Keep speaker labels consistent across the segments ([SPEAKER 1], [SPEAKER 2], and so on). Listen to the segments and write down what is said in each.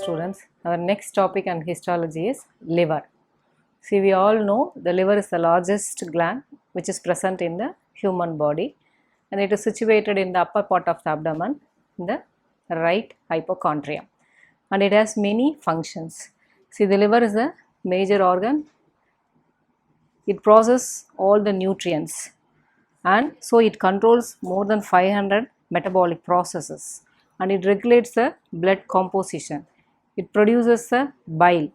[SPEAKER 1] students. Our next topic on histology is liver. See, we all know the liver is the largest gland which is present in the human body, and it is situated in the upper part of the abdomen in the right hypochondrium, and it has many functions. See, the liver is a major organ. It processes all the nutrients, and so it controls more than 500 metabolic processes, and it regulates the blood composition. It produces the bile.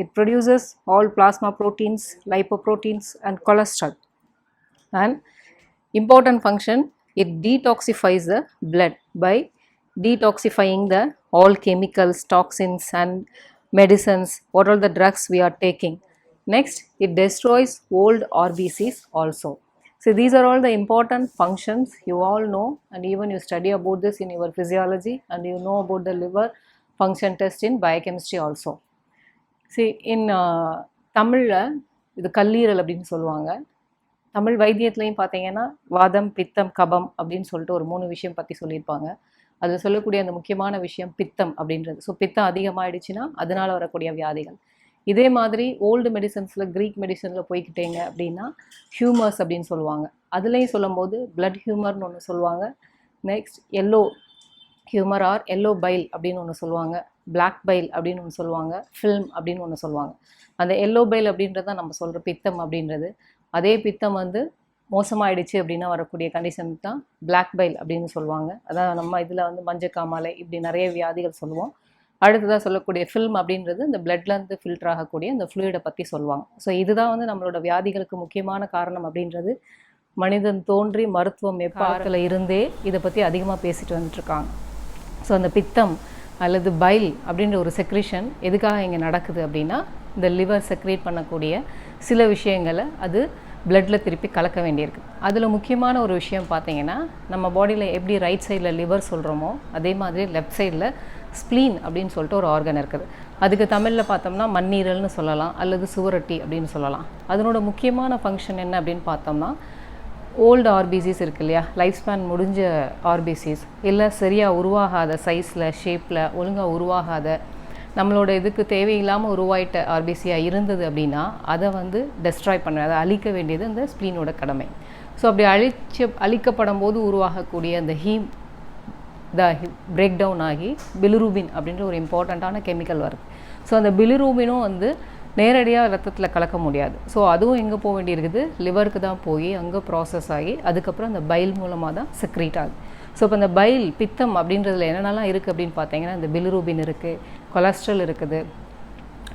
[SPEAKER 1] It produces all plasma proteins, lipoproteins and cholesterol. And important function, it detoxifies the blood by detoxifying the all chemicals, toxins and medicines, what all the drugs we are taking. Next, it destroys old RBCs also. So these are all the important functions you all know, and even you study about this in your physiology, and you know about the liver function test in biochemistry also. See, in தமிழில் இது கல்லீரல் அப்படின்னு சொல்லுவாங்க. தமிழ் வைத்தியத்துலையும் பார்த்தீங்கன்னா வாதம், பித்தம், கபம் அப்படின்னு சொல்லிட்டு ஒரு 3 விஷயம் பற்றி சொல்லியிருப்பாங்க. அதில் சொல்லக்கூடிய அந்த முக்கியமான விஷயம் பித்தம் அப்படின்றது. ஸோ பித்தம் அதிகமாகிடுச்சுன்னா அதனால் வரக்கூடிய வியாதிகள். இதே மாதிரி ஓல்டு மெடிசன்ஸில், க்ரீக் மெடிசனில் போய்கிட்டீங்க அப்படின்னா ஹியூமர்ஸ் அப்படின்னு சொல்லுவாங்க. அதுலேயும் சொல்லும்போது பிளட் ஹியூமர்னு ஒன்று சொல்லுவாங்க. Next yellow humour R yellow file அப்படின்னு ஒன்று சொல்லுவாங்க. பிளாக் பைல் அப்படின்னு ஒன்று சொல்லுவாங்க. ஃபில்ம் அப்படின்னு ஒன்று சொல்லுவாங்க. அந்த எல்லோ பைல் அப்படின்றது தான் நம்ம சொல்கிற பித்தம் அப்படின்றது. அதே பித்தம் மோசமாயிடுச்சு அப்படின்னா வரக்கூடிய கண்டிஷன் தான் பிளாக் பைல் அப்படின்னு சொல்லுவாங்க. அதான் நம்ம இதில் மஞ்சக்காமாலை இப்படி நிறைய வியாதிகள் சொல்லுவோம். அடுத்ததாக சொல்லக்கூடிய ஃபில்ம் அப்படின்றது இந்த பிளட்லேருந்து ஃபில்டர் ஆகக்கூடிய இந்த ஃப்ளூயிடை பற்றி சொல்லுவாங்க. ஸோ இதுதான் நம்மளோட வியாதிகளுக்கு முக்கியமான காரணம் அப்படின்றது. மனிதன் தோன்றி மருத்துவம் எப்பாரத்தில் இருந்தே இதை பற்றி அதிகமாக பேசிட்டு வந்துட்டுருக்காங்க. ஸோ அந்த பித்தம் அல்லது பைல் அப்படின்ற ஒரு செக்ரேஷன் எதுக்காக இங்கே நடக்குது அப்படின்னா, இந்த லிவர் செக்ரேட் பண்ணக்கூடிய சில விஷயங்களை அது பிளட்டில் திருப்பி கலக்க வேண்டியிருக்கு. அதில் முக்கியமான ஒரு விஷயம் பார்த்தீங்கன்னா, நம்ம பாடியில் எப்படி ரைட் சைடில் லிவர் சொல்கிறோமோ அதே மாதிரி லெஃப்ட் சைடில் ஸ்ப்ளீன் அப்படின்னு சொல்லிட்டு ஒரு ஆர்கன் இருக்குது. அதுக்கு தமிழில் பார்த்தோம்னா மண்ணீரல்னு சொல்லலாம், அல்லது சுவரொட்டி அப்படின்னு சொல்லலாம். அதனோட முக்கியமான ஃபங்க்ஷன் என்ன அப்படின்னு பார்த்தோம்னா, ஓல்டு ஆர்பிசிஸ் இருக்குது இல்லையா, லைஃப் ஸ்பேன் முடிஞ்ச ஆர்பிசிஸ், இல்லை சரியாக உருவாகாத சைஸில், ஷேப்பில் ஒழுங்காக உருவாகாத, நம்மளோட இதுக்கு தேவையில்லாமல் உருவாயிட்ட ஆர்பிசியாக இருந்தது அப்படின்னா அதை டெஸ்ட்ராய் பண்ண, அதை அழிக்க வேண்டியது அந்த ஸ்ப்ளீனோட கடமை. ஸோ அப்படி அழிக்கப்படும் போது உருவாகக்கூடிய அந்த பிரேக் டவுன் ஆகி பிலிரூபின் அப்படின்ற ஒரு இம்பார்ட்டண்ட்டான கெமிக்கல் வருது. ஸோ அந்த பிலிரூபினும் நேரடியாக ரத்தத்தில் கலக்க முடியாது. ஸோ அதுவும் எங்கே போக வேண்டியிருக்குது, லிவருக்கு தான் போய் அங்கே ப்ராசஸ் ஆகி அதுக்கப்புறம் அந்த பைல் மூலமாக தான் செக்ரேட் ஆகுது. ஸோ இப்போ இந்த பைல் பித்தம் அப்படின்றதுல என்னென்னலாம் இருக்குது அப்படின்னு பார்த்தீங்கன்னா, இந்த பிலிரூபின் இருக்குது, கொலஸ்ட்ரால் இருக்குது,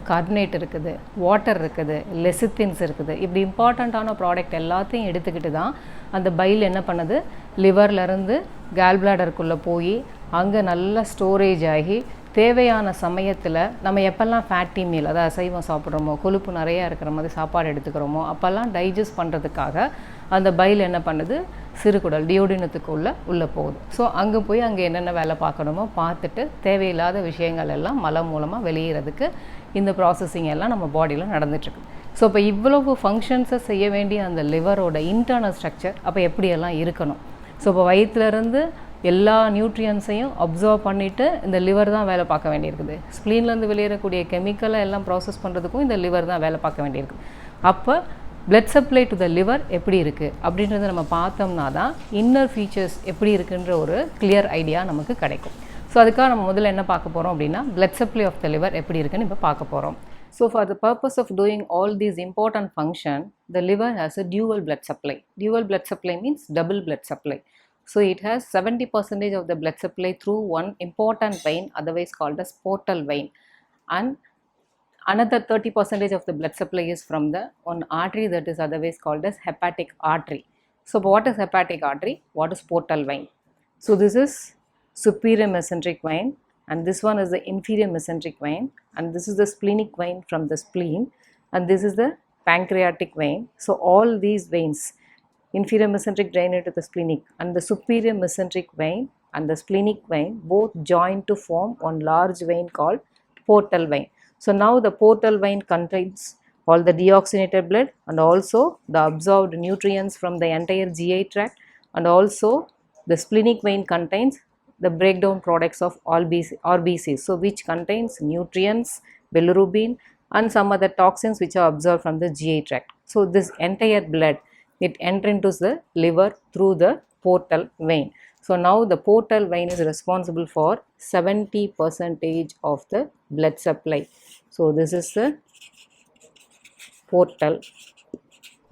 [SPEAKER 1] கார்பனேட் இருக்குது, வாட்டர் இருக்குது, லெசித்தின்ஸ் இருக்குது. இப்படி இம்பார்ட்டண்ட்டான ப்ராடக்ட் எல்லாத்தையும் எடுத்துக்கிட்டு தான் அந்த பைல் என்ன பண்ணுது, லிவர்லேருந்து கேல் பிளாடருக்குள்ளே போய் அங்கே நல்லா ஸ்டோரேஜ் ஆகி தேவையான சமயத்தில் நம்ம எப்போல்லாம் ஃபேட்டி மீல், அதாவது அசைவம் சாப்பிட்றோமோ, கொழுப்பு நிறையா இருக்கிற மாதிரி சாப்பாடு எடுத்துக்கிறோமோ அப்போல்லாம் டைஜஸ்ட் பண்ணுறதுக்காக அந்த பைல் என்ன பண்ணுது, சிறுகுடல் டியோடினத்துக்கு உள்ளே போகுது. ஸோ அங்கே போய் அங்கே என்னென்ன வேலை பார்க்கணுமோ பார்த்துட்டு தேவையில்லாத விஷயங்கள் எல்லாம் மலம் மூலமாக வெளியேறதுக்கு இந்த ப்ராசஸிங் எல்லாம் நம்ம பாடியில் நடந்துகிட்ருக்கு. ஸோ இப்போ இவ்வளவு ஃபங்க்ஷன்ஸை செய்ய வேண்டிய அந்த லிவரோட இன்டர்னல் ஸ்ட்ரக்சர் அப்போ எப்படியெல்லாம் இருக்கணும். ஸோ இப்போ வயிற்றுலேருந்து எல்லா நியூட்ரியன்ஸையும் அப்சர்வ் பண்ணிவிட்டு இந்த லிவர் தான் வேலை பார்க்க வேண்டியிருக்குது. ஸ்ப்ளீன்லேருந்து வெளியேறக்கூடிய கெமிக்கலை எல்லாம் ப்ராசஸ் பண்ணுறதுக்கும் இந்த லிவர் தான் வேலை பார்க்க வேண்டியிருக்குது. அப்போ blood supply to the liver எப்படி இருக்குது அப்படின்றத நம்ம பார்த்தோம்னா தான் இன்னர் ஃபீச்சர்ஸ் எப்படி இருக்குன்ற ஒரு கிளியர் ஐடியா நமக்கு கிடைக்கும். ஸோ அதுக்காக நம்ம முதல்ல என்ன பார்க்க போகிறோம் அப்படின்னா, blood supply of the liver எப்படி இருக்குன்னு இப்போ பார்க்க போகிறோம். So for the purpose of doing all these important function, the liver has a dual blood supply. Dual blood supply means double blood supply. So it has 70% of the blood supply through one important vein, otherwise called as portal vein, and another 30% of the blood supply is from the one artery that is otherwise called as hepatic artery. So what is hepatic artery? What is portal vein? So this is superior mesenteric vein, and this one is the inferior mesenteric vein, and this is the splenic vein from the spleen, and this is the pancreatic vein. So all these veins, inferior mesenteric drain into the splenic, and the superior mesenteric vein and the splenic vein both join to form one large vein called portal vein. So now the portal vein contains all the deoxygenated blood and also the absorbed nutrients from the entire GI tract, and also the splenic vein contains the breakdown products of RBCs, so which contains nutrients, bilirubin and some other toxins which are absorbed from the GI tract. So this entire blood, it enters into the liver through the portal vein. So now the portal vein is responsible for 70% of the blood supply. So this is the portal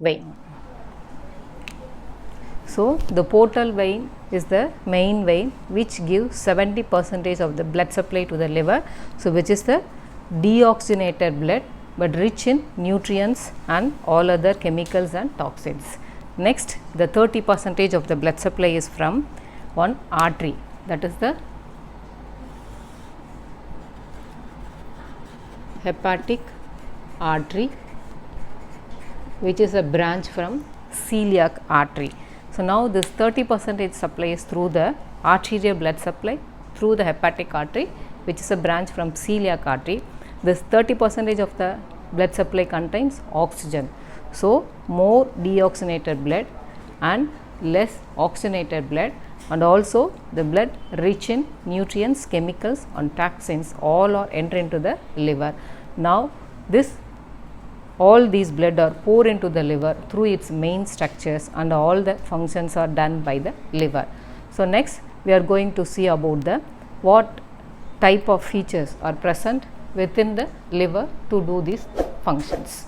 [SPEAKER 1] vein. So the portal vein is the main vein which gives 70% of the blood supply to the liver, so which is the deoxygenated blood but rich in nutrients and all other chemicals and toxins. Next, the 30% of the blood supply is from one artery, that is the hepatic artery, which is a branch from celiac artery. So now this 30% supply is through the arterial blood supply through the hepatic artery, which is a branch from celiac artery. This 30% of the blood supply contains oxygen. So more deoxygenated blood and less oxygenated blood, and also the blood rich in nutrients, chemicals and toxins all are enter into the liver. Now all these blood are poured into the liver through its main structures and all the functions are done by the liver. So next we are going to see about the what type of features are present within the liver to do these functions.